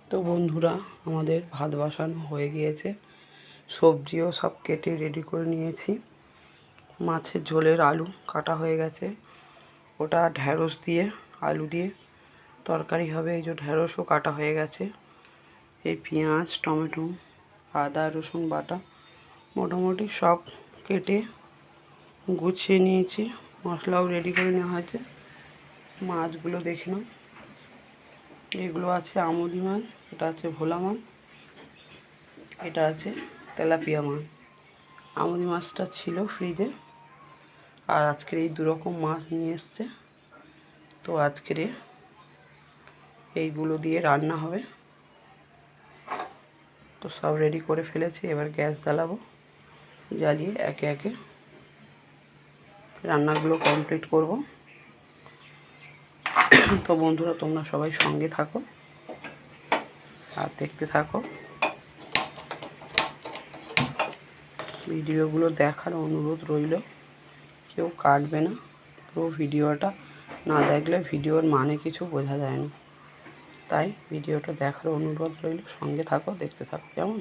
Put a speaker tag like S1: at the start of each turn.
S1: তো বন্ধুরা, আমাদের ভাত বসানো হয়ে গিয়েছে, সবজিও সব কেটে রেডি করে নিয়েছি। মাছের ঝোলের আলু কাটা হয়ে গেছে, ওটা ঢ্যাঁড়স দিয়ে আলু দিয়ে তরকারি হবে। এই যে ঢ্যাঁড়সও কাটা হয়ে গেছে। এই পেঁয়াজ, টমেটো, আদা রসুন বাটা মোটামুটি সব কেটে গুছিয়ে নিয়েছি। মশলাও রেডি করে নেওয়া হয়েছে। মাছগুলো দেখে নাও, এগুলো আছে আমুদি মাছ, এটা আছে ভোলা মাছ, এটা আছে তেলাপিয়া মাছ। আমুদি মাছটা ছিল ফ্রিজে, আর আজকের এই দুরকম মাছ নিয়ে এসছে। তো আজকের এইগুলো দিয়ে রান্না হবে। তো সব রেডি করে ফেলেছি, এবার গ্যাস জ্বালাবো, জ্বালিয়ে একে একে রান্নাগুলো কমপ্লিট করব। তো বন্ধুরা, তোমরা সবাই সঙ্গে থাকো আর দেখতে থাকো। ভিডিওগুলো দেখার অনুরোধ রইল, কেউ কাটবে না। পুরো ভিডিওটা না দেখলে ভিডিওর মানে কিছু বোঝা যায় না, তাই ভিডিওটা দেখার অনুরোধ রইল। সঙ্গে থাকো, দেখতে থাকো কেমন।